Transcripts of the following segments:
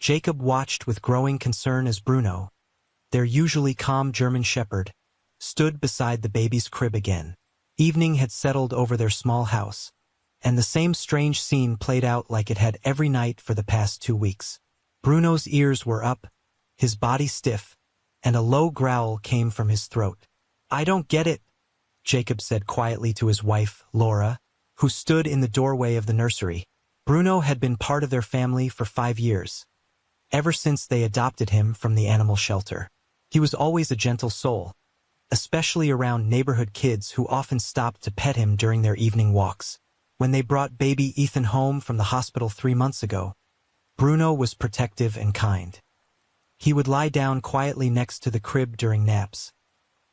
Jacob watched with growing concern as Bruno, their usually calm German shepherd, stood beside the baby's crib again. Evening had settled over their small house, and the same strange scene played out like it had every night for the past 2 weeks. Bruno's ears were up, his body stiff, and a low growl came from his throat. "I don't get it," Jacob said quietly to his wife, Laura, who stood in the doorway of the nursery. Bruno had been part of their family for 5 years, ever since they adopted him from the animal shelter. He was always a gentle soul, especially around neighborhood kids who often stopped to pet him during their evening walks. When they brought baby Ethan home from the hospital 3 months ago, Bruno was protective and kind. He would lie down quietly next to the crib during naps,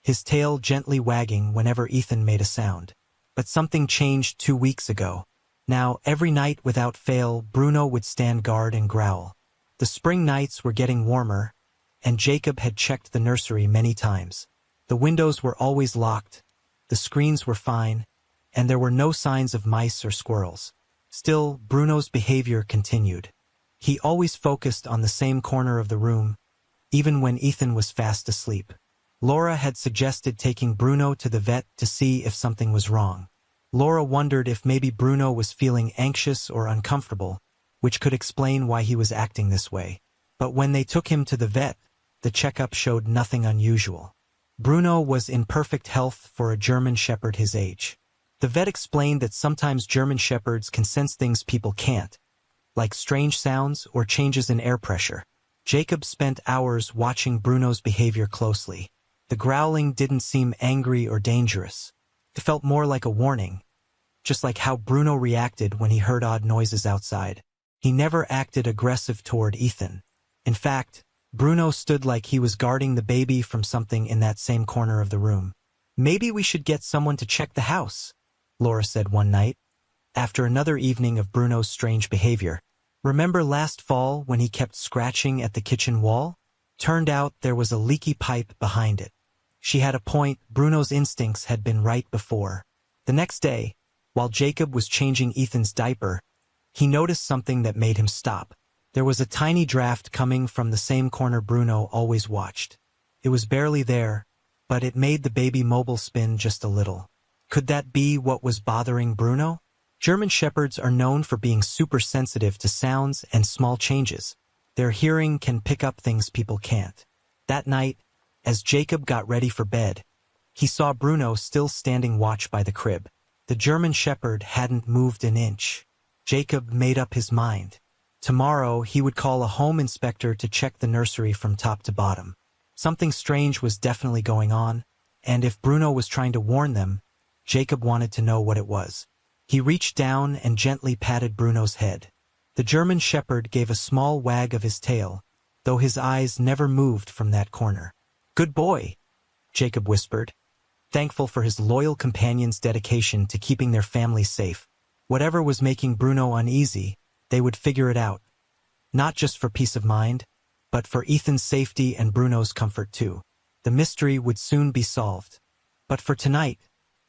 his tail gently wagging whenever Ethan made a sound. But something changed 2 weeks ago. Now, every night without fail, Bruno would stand guard and growl. The spring nights were getting warmer, and Jacob had checked the nursery many times. The windows were always locked, the screens were fine, and there were no signs of mice or squirrels. Still, Bruno's behavior continued. He always focused on the same corner of the room, even when Ethan was fast asleep. Laura had suggested taking Bruno to the vet to see if something was wrong. Laura wondered if maybe Bruno was feeling anxious or uncomfortable, which could explain why he was acting this way. But when they took him to the vet, the checkup showed nothing unusual. Bruno was in perfect health for a German shepherd his age. The vet explained that sometimes German shepherds can sense things people can't, like strange sounds or changes in air pressure. Jacob spent hours watching Bruno's behavior closely. The growling didn't seem angry or dangerous. It felt more like a warning, just like how Bruno reacted when he heard odd noises outside. He never acted aggressive toward Ethan. In fact, Bruno stood like he was guarding the baby from something in that same corner of the room. "Maybe we should get someone to check the house," Laura said one night, after another evening of Bruno's strange behavior. "Remember last fall when he kept scratching at the kitchen wall? Turned out there was a leaky pipe behind it." She had a point. Bruno's instincts had been right before. The next day, while Jacob was changing Ethan's diaper, he noticed something that made him stop. There was a tiny draft coming from the same corner Bruno always watched. It was barely there, but it made the baby mobile spin just a little. Could that be what was bothering Bruno? German shepherds are known for being super sensitive to sounds and small changes. Their hearing can pick up things people can't. That night, as Jacob got ready for bed, he saw Bruno still standing watch by the crib. The German shepherd hadn't moved an inch. Jacob made up his mind. Tomorrow, he would call a home inspector to check the nursery from top to bottom. Something strange was definitely going on, and if Bruno was trying to warn them, Jacob wanted to know what it was. He reached down and gently patted Bruno's head. The German shepherd gave a small wag of his tail, though his eyes never moved from that corner. "Good boy," Jacob whispered, thankful for his loyal companion's dedication to keeping their family safe. Whatever was making Bruno uneasy, they would figure it out. Not just for peace of mind, but for Ethan's safety and Bruno's comfort too. The mystery would soon be solved. But for tonight,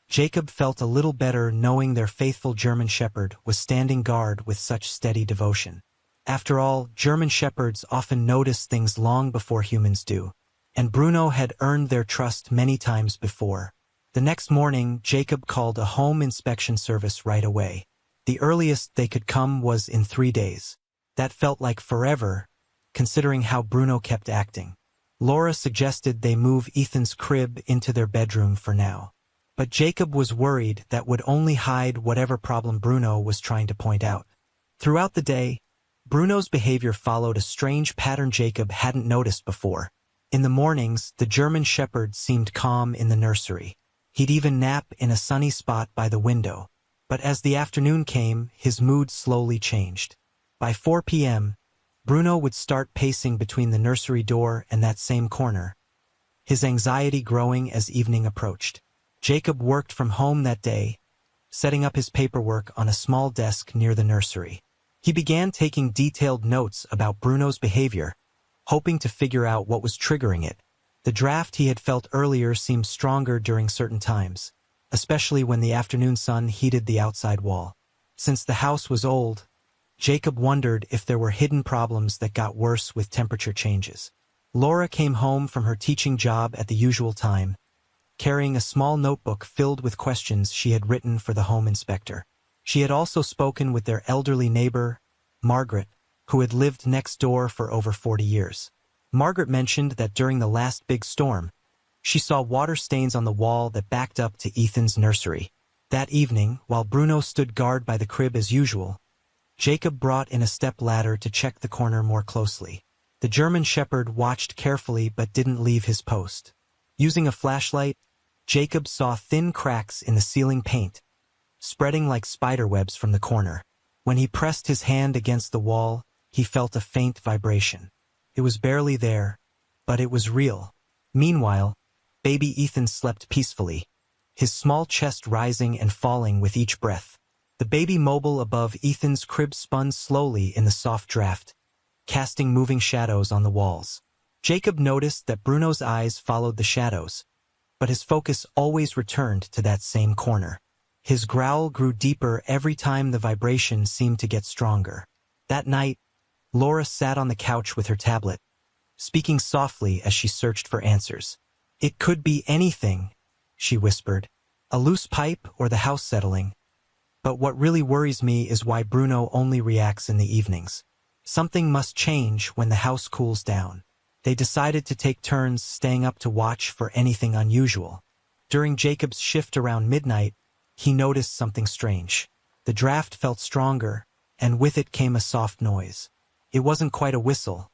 Jacob felt a little better knowing their faithful German shepherd was standing guard with such steady devotion. After all, German shepherds often notice things long before humans do, and Bruno had earned their trust many times before. The next morning, Jacob called a home inspection service right away. The earliest they could come was in 3 days. That felt like forever, considering how Bruno kept acting. Laura suggested they move Ethan's crib into their bedroom for now. But Jacob was worried that would only hide whatever problem Bruno was trying to point out. Throughout the day, Bruno's behavior followed a strange pattern Jacob hadn't noticed before. In the mornings, the German shepherd seemed calm in the nursery. He'd even nap in a sunny spot by the window. But as the afternoon came, his mood slowly changed. By 4 p.m., Bruno would start pacing between the nursery door and that same corner, his anxiety growing as evening approached. Jacob worked from home that day, setting up his paperwork on a small desk near the nursery. He began taking detailed notes about Bruno's behavior, hoping to figure out what was triggering it. The draft he had felt earlier seemed stronger during certain times, especially when the afternoon sun heated the outside wall. Since the house was old, Jacob wondered if there were hidden problems that got worse with temperature changes. Laura came home from her teaching job at the usual time, carrying a small notebook filled with questions she had written for the home inspector. She had also spoken with their elderly neighbor, Margaret, who had lived next door for over 40 years. Margaret mentioned that during the last big storm, she saw water stains on the wall that backed up to Ethan's nursery. That evening, while Bruno stood guard by the crib as usual, Jacob brought in a step ladder to check the corner more closely. The German Shepherd watched carefully but didn't leave his post. Using a flashlight, Jacob saw thin cracks in the ceiling paint, spreading like spiderwebs from the corner. When he pressed his hand against the wall, he felt a faint vibration. It was barely there, but it was real. Meanwhile, baby Ethan slept peacefully, his small chest rising and falling with each breath. The baby mobile above Ethan's crib spun slowly in the soft draft, casting moving shadows on the walls. Jacob noticed that Bruno's eyes followed the shadows, but his focus always returned to that same corner. His growl grew deeper every time the vibration seemed to get stronger. That night, Laura sat on the couch with her tablet, speaking softly as she searched for answers. "It could be anything," she whispered. "A loose pipe or the house settling. But what really worries me is why Bruno only reacts in the evenings. Something must change when the house cools down." They decided to take turns staying up to watch for anything unusual. During Jacob's shift around midnight, he noticed something strange. The draft felt stronger, and with it came a soft noise. It wasn't quite a whistle,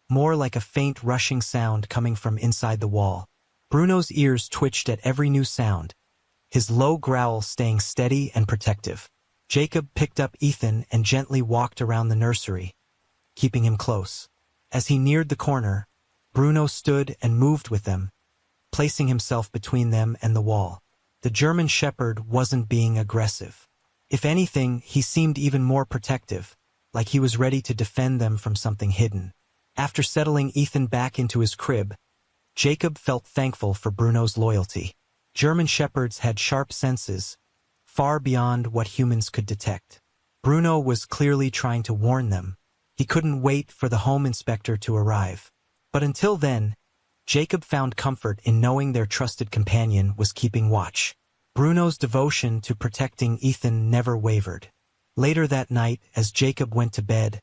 more like a faint rushing sound coming from inside the wall. Bruno's ears twitched at every new sound, his low growl staying steady and protective. Jacob picked up Ethan and gently walked around the nursery, keeping him close. As he neared the corner, Bruno stood and moved with them, placing himself between them and the wall. The German Shepherd wasn't being aggressive. If anything, he seemed even more protective, like he was ready to defend them from something hidden. After settling Ethan back into his crib, Jacob felt thankful for Bruno's loyalty. German Shepherds had sharp senses, far beyond what humans could detect. Bruno was clearly trying to warn them. He couldn't wait for the home inspector to arrive. But until then, Jacob found comfort in knowing their trusted companion was keeping watch. Bruno's devotion to protecting Ethan never wavered. Later that night, as Jacob went to bed,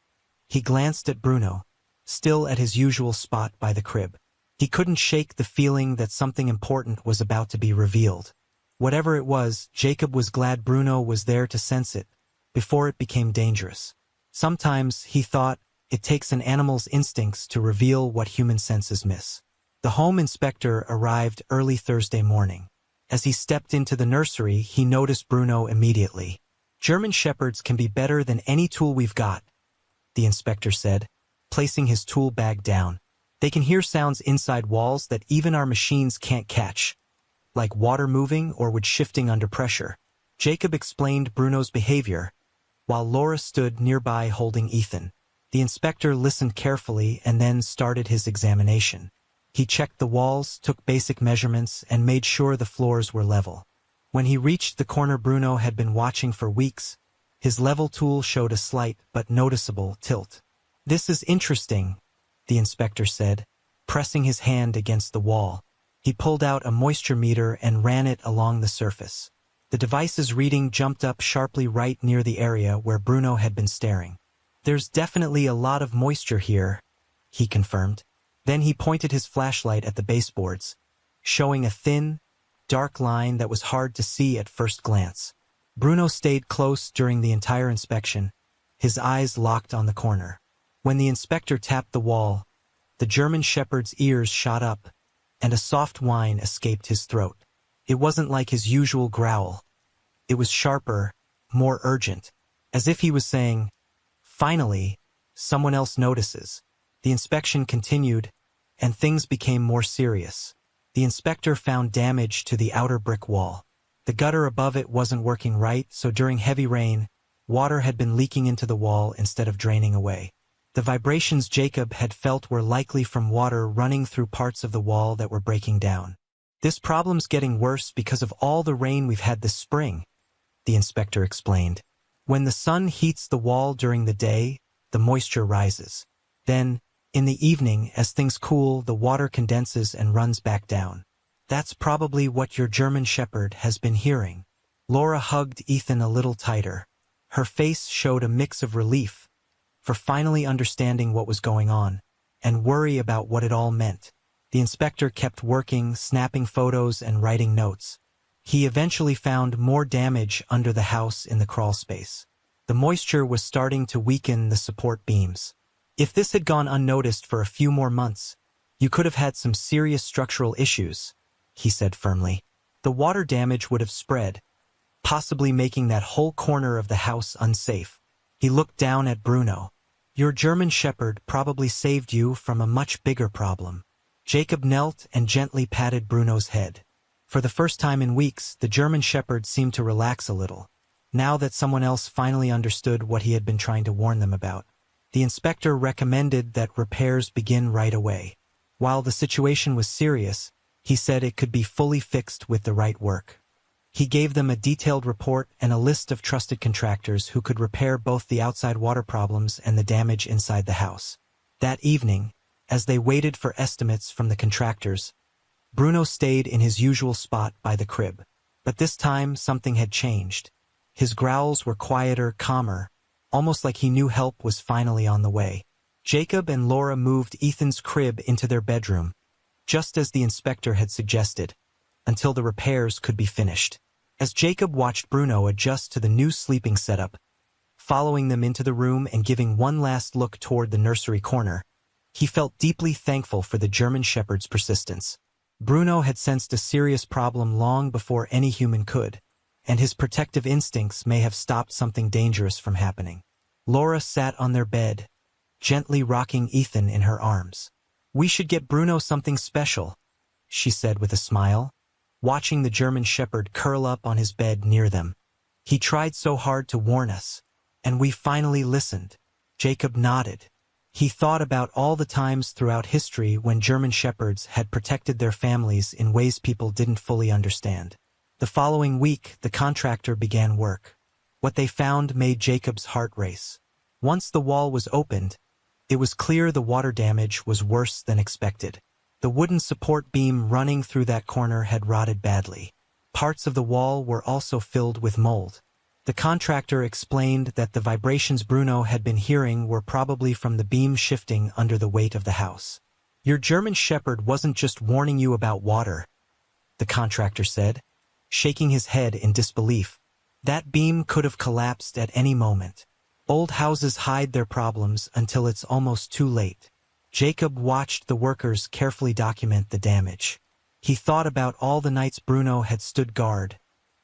he glanced at Bruno, still at his usual spot by the crib. He couldn't shake the feeling that something important was about to be revealed. Whatever it was, Jacob was glad Bruno was there to sense it, before it became dangerous. Sometimes, he thought, it takes an animal's instincts to reveal what human senses miss. The home inspector arrived early Thursday morning. As he stepped into the nursery, he noticed Bruno immediately. "German Shepherds can be better than any tool we've got," the inspector said, placing his tool bag down. "They can hear sounds inside walls that even our machines can't catch, like water moving or wood shifting under pressure." Jacob explained Bruno's behavior, while Laura stood nearby holding Ethan. The inspector listened carefully and then started his examination. He checked the walls, took basic measurements, and made sure the floors were level. When he reached the corner Bruno had been watching for weeks, his level tool showed a slight but noticeable tilt. "This is interesting," the inspector said, pressing his hand against the wall. He pulled out a moisture meter and ran it along the surface. The device's reading jumped up sharply right near the area where Bruno had been staring. "There's definitely a lot of moisture here," he confirmed. Then he pointed his flashlight at the baseboards, showing a thin, dark line that was hard to see at first glance. Bruno stayed close during the entire inspection, his eyes locked on the corner. When the inspector tapped the wall, the German Shepherd's ears shot up, and a soft whine escaped his throat. It wasn't like his usual growl. It was sharper, more urgent, as if he was saying, "Finally, someone else notices." The inspection continued, and things became more serious. The inspector found damage to the outer brick wall. The gutter above it wasn't working right, so during heavy rain, water had been leaking into the wall instead of draining away. The vibrations Jacob had felt were likely from water running through parts of the wall that were breaking down. "This problem's getting worse because of all the rain we've had this spring," the inspector explained. When the sun heats the wall during the day, the moisture rises. Then, in the evening, as things cool, the water condenses and runs back down. That's probably what your German Shepherd has been hearing. Laura hugged Ethan a little tighter. Her face showed a mix of relief for finally understanding what was going on, and worry about what it all meant. The inspector kept working, snapping photos and writing notes. He eventually found more damage under the house in the crawl space. The moisture was starting to weaken the support beams. If this had gone unnoticed for a few more months, you could have had some serious structural issues, he said firmly. The water damage would have spread, possibly making that whole corner of the house unsafe. He looked down at Bruno. Your German Shepherd probably saved you from a much bigger problem. Jacob knelt and gently patted Bruno's head. For the first time in weeks, the German Shepherd seemed to relax a little, now that someone else finally understood what he had been trying to warn them about. The inspector recommended that repairs begin right away. While the situation was serious, he said it could be fully fixed with the right work. He gave them a detailed report and a list of trusted contractors who could repair both the outside water problems and the damage inside the house. That evening, as they waited for estimates from the contractors, Bruno stayed in his usual spot by the crib. But this time, something had changed. His growls were quieter, calmer, almost like he knew help was finally on the way. Jacob and Laura moved Ethan's crib into their bedroom, just as the inspector had suggested, until the repairs could be finished. As Jacob watched Bruno adjust to the new sleeping setup, following them into the room and giving one last look toward the nursery corner, he felt deeply thankful for the German Shepherd's persistence. Bruno had sensed a serious problem long before any human could, and his protective instincts may have stopped something dangerous from happening. Laura sat on their bed, gently rocking Ethan in her arms. "We should get Bruno something special," she said with a smile, watching the German Shepherd curl up on his bed near them. "He tried so hard to warn us, and we finally listened." Jacob nodded. He thought about all the times throughout history when German Shepherds had protected their families in ways people didn't fully understand. The following week, the contractor began work. What they found made Jacob's heart race. Once the wall was opened, it was clear the water damage was worse than expected. The wooden support beam running through that corner had rotted badly. Parts of the wall were also filled with mold. The contractor explained that the vibrations Bruno had been hearing were probably from the beam shifting under the weight of the house. "Your German Shepherd wasn't just warning you about water," the contractor said, shaking his head in disbelief. "That beam could have collapsed at any moment. Old houses hide their problems until it's almost too late." Jacob watched the workers carefully document the damage. He thought about all the nights Bruno had stood guard,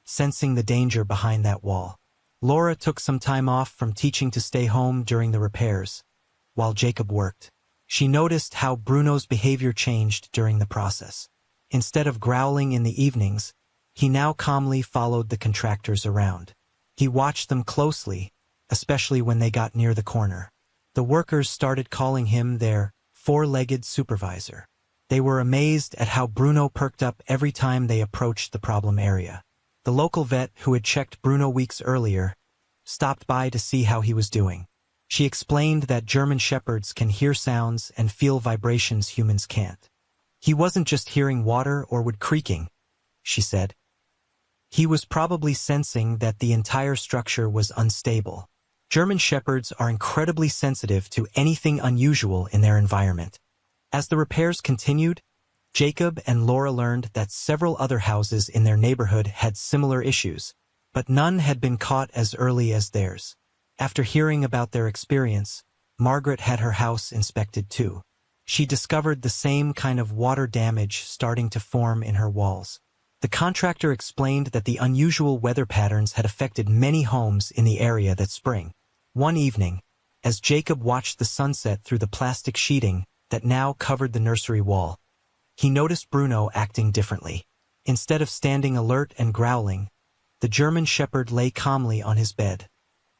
sensing the danger behind that wall. Laura took some time off from teaching to stay home during the repairs, while Jacob worked. She noticed how Bruno's behavior changed during the process. Instead of growling in the evenings, he now calmly followed the contractors around. He watched them closely, especially when they got near the corner. The workers started calling him their four-legged supervisor. They were amazed at how Bruno perked up every time they approached the problem area. The local vet, who had checked Bruno weeks earlier, stopped by to see how he was doing. She explained that German Shepherds can hear sounds and feel vibrations humans can't. "He wasn't just hearing water or wood creaking," she said. "He was probably sensing that the entire structure was unstable." German Shepherds are incredibly sensitive to anything unusual in their environment. As the repairs continued, Jacob and Laura learned that several other houses in their neighborhood had similar issues, but none had been caught as early as theirs. After hearing about their experience, Margaret had her house inspected too. She discovered the same kind of water damage starting to form in her walls. The contractor explained that the unusual weather patterns had affected many homes in the area that spring. One evening, as Jacob watched the sunset through the plastic sheeting that now covered the nursery wall, he noticed Bruno acting differently. Instead of standing alert and growling, the German Shepherd lay calmly on his bed,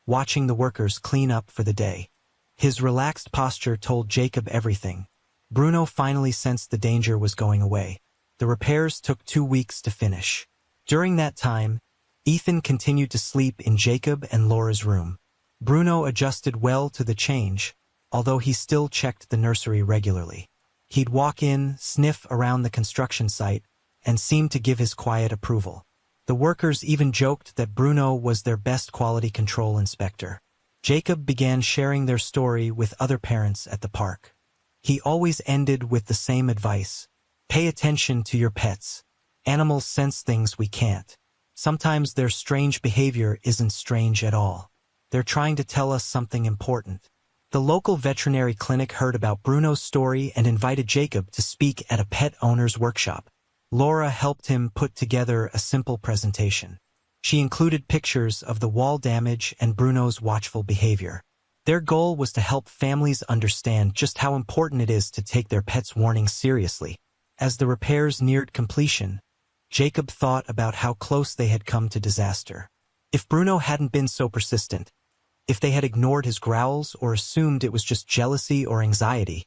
watching the workers clean up for the day. His relaxed posture told Jacob everything. Bruno finally sensed the danger was going away. The repairs took 2 weeks to finish. During that time, Ethan continued to sleep in Jacob and Laura's room. Bruno adjusted well to the change, although he still checked the nursery regularly. He'd walk in, sniff around the construction site, and seem to give his quiet approval. The workers even joked that Bruno was their best quality control inspector. Jacob began sharing their story with other parents at the park. He always ended with the same advice: pay attention to your pets. Animals sense things we can't. Sometimes their strange behavior isn't strange at all. They're trying to tell us something important. The local veterinary clinic heard about Bruno's story and invited Jacob to speak at a pet owner's workshop. Laura helped him put together a simple presentation. She included pictures of the wall damage and Bruno's watchful behavior. Their goal was to help families understand just how important it is to take their pets' warnings seriously. As the repairs neared completion, Jacob thought about how close they had come to disaster. If Bruno hadn't been so persistent, if they had ignored his growls or assumed it was just jealousy or anxiety,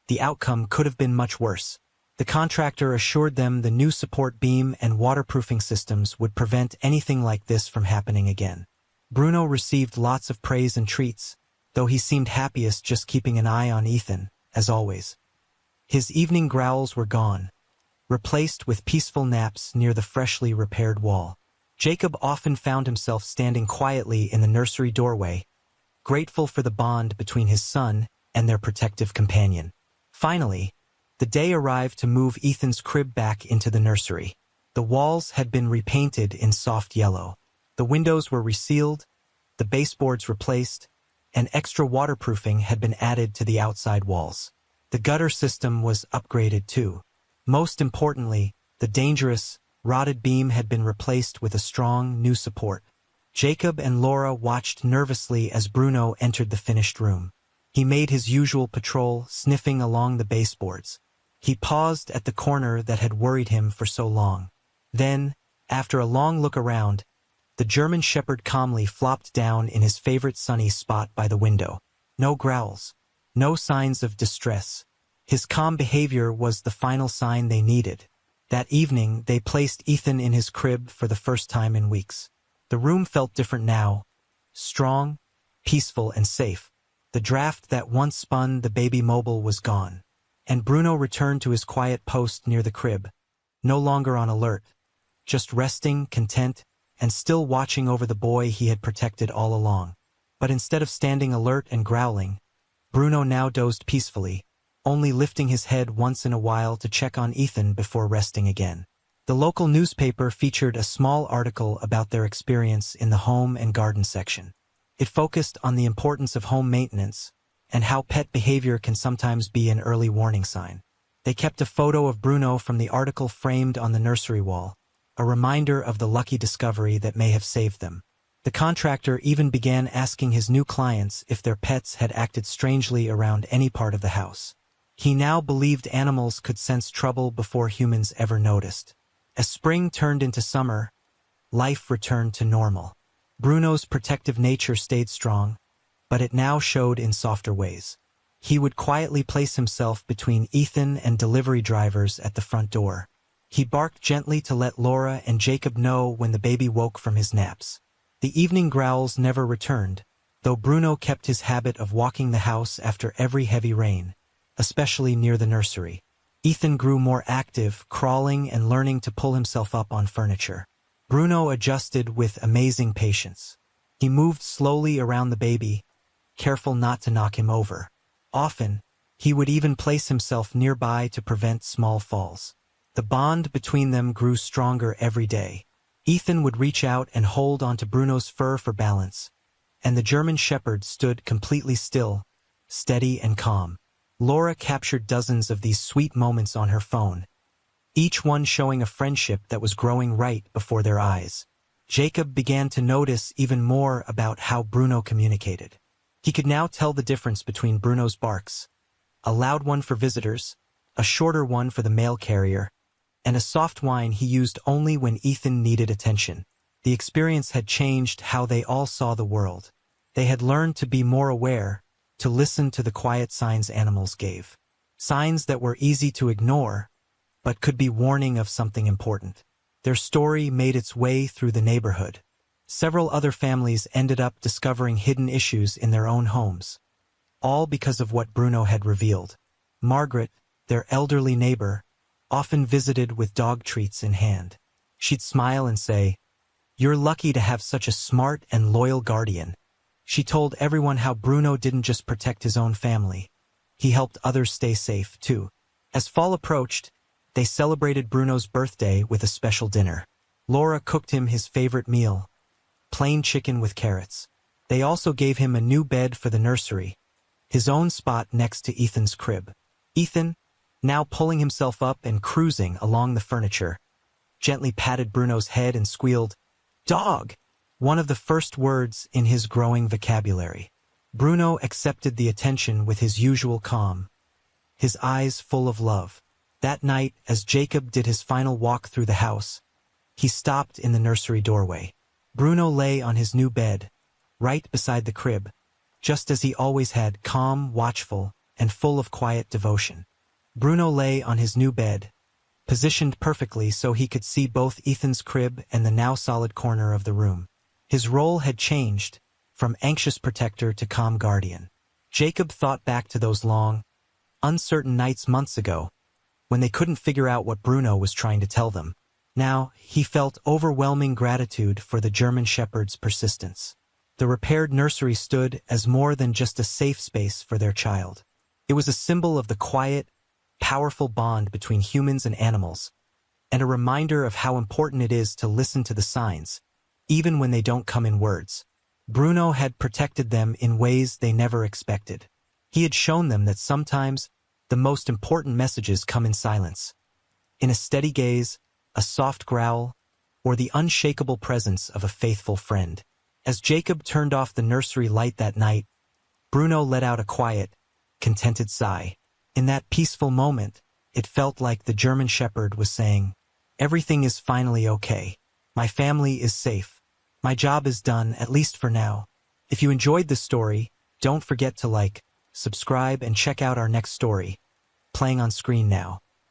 the outcome could have been much worse. The contractor assured them the new support beam and waterproofing systems would prevent anything like this from happening again. Bruno received lots of praise and treats, though he seemed happiest just keeping an eye on Ethan, as always. His evening growls were gone, replaced with peaceful naps near the freshly repaired wall. Jacob often found himself standing quietly in the nursery doorway, grateful for the bond between his son and their protective companion. Finally, the day arrived to move Ethan's crib back into the nursery. The walls had been repainted in soft yellow. The windows were resealed, the baseboards replaced, and extra waterproofing had been added to the outside walls. The gutter system was upgraded too. Most importantly, the dangerous, rotted beam had been replaced with a strong, new support. Jacob and Laura watched nervously as Bruno entered the finished room. He made his usual patrol, sniffing along the baseboards. He paused at the corner that had worried him for so long. Then, after a long look around, the German Shepherd calmly flopped down in his favorite sunny spot by the window. No growls, no signs of distress. His calm behavior was the final sign they needed. That evening, they placed Ethan in his crib for the first time in weeks. The room felt different now, strong, peaceful, and safe. The draft that once spun the baby mobile was gone, and Bruno returned to his quiet post near the crib, no longer on alert, just resting, content, and still watching over the boy he had protected all along. But instead of standing alert and growling, Bruno now dozed peacefully, only lifting his head once in a while to check on Ethan before resting again. The local newspaper featured a small article about their experience in the home and garden section. It focused on the importance of home maintenance and how pet behavior can sometimes be an early warning sign. They kept a photo of Bruno from the article framed on the nursery wall, a reminder of the lucky discovery that may have saved them. The contractor even began asking his new clients if their pets had acted strangely around any part of the house. He now believed animals could sense trouble before humans ever noticed. As spring turned into summer, life returned to normal. Bruno's protective nature stayed strong, but it now showed in softer ways. He would quietly place himself between Ethan and delivery drivers at the front door. He barked gently to let Laura and Jacob know when the baby woke from his naps. The evening growls never returned, though Bruno kept his habit of walking the house after every heavy rain, especially near the nursery. Ethan grew more active, crawling and learning to pull himself up on furniture. Bruno adjusted with amazing patience. He moved slowly around the baby, careful not to knock him over. Often, he would even place himself nearby to prevent small falls. The bond between them grew stronger every day. Ethan would reach out and hold onto Bruno's fur for balance, and the German Shepherd stood completely still, steady and calm. Laura captured dozens of these sweet moments on her phone, each one showing a friendship that was growing right before their eyes. Jacob began to notice even more about how Bruno communicated. He could now tell the difference between Bruno's barks, a loud one for visitors, a shorter one for the mail carrier, and a soft whine he used only when Ethan needed attention. The experience had changed how they all saw the world. They had learned to be more aware, to listen to the quiet signs animals gave. Signs that were easy to ignore, but could be warning of something important. Their story made its way through the neighborhood. Several other families ended up discovering hidden issues in their own homes, all because of what Bruno had revealed. Margaret, their elderly neighbor, often visited with dog treats in hand. She'd smile and say, "You're lucky to have such a smart and loyal guardian." She told everyone how Bruno didn't just protect his own family. He helped others stay safe, too. As fall approached, they celebrated Bruno's birthday with a special dinner. Laura cooked him his favorite meal, plain chicken with carrots. They also gave him a new bed for the nursery, his own spot next to Ethan's crib. Ethan, now pulling himself up and cruising along the furniture, gently patted Bruno's head and squealed, "Dog!" one of the first words in his growing vocabulary. Bruno accepted the attention with his usual calm, his eyes full of love. That night, as Jacob did his final walk through the house, he stopped in the nursery doorway. Bruno lay on his new bed, right beside the crib, just as he always had, calm, watchful, and full of quiet devotion. Bruno lay on his new bed, positioned perfectly so he could see both Ethan's crib and the now solid corner of the room. His role had changed, from anxious protector to calm guardian. Jacob thought back to those long, uncertain nights months ago, when they couldn't figure out what Bruno was trying to tell them. Now, he felt overwhelming gratitude for the German Shepherd's persistence. The repaired nursery stood as more than just a safe space for their child. It was a symbol of the quiet, powerful bond between humans and animals, and a reminder of how important it is to listen to the signs, even when they don't come in words. Bruno had protected them in ways they never expected. He had shown them that sometimes the most important messages come in silence, in a steady gaze, a soft growl, or the unshakable presence of a faithful friend. As Jacob turned off the nursery light that night, Bruno let out a quiet, contented sigh. In that peaceful moment, it felt like the German Shepherd was saying, "Everything is finally okay. My family is safe. My job is done, at least for now." If you enjoyed this story, don't forget to like, subscribe, and check out our next story, playing on screen now.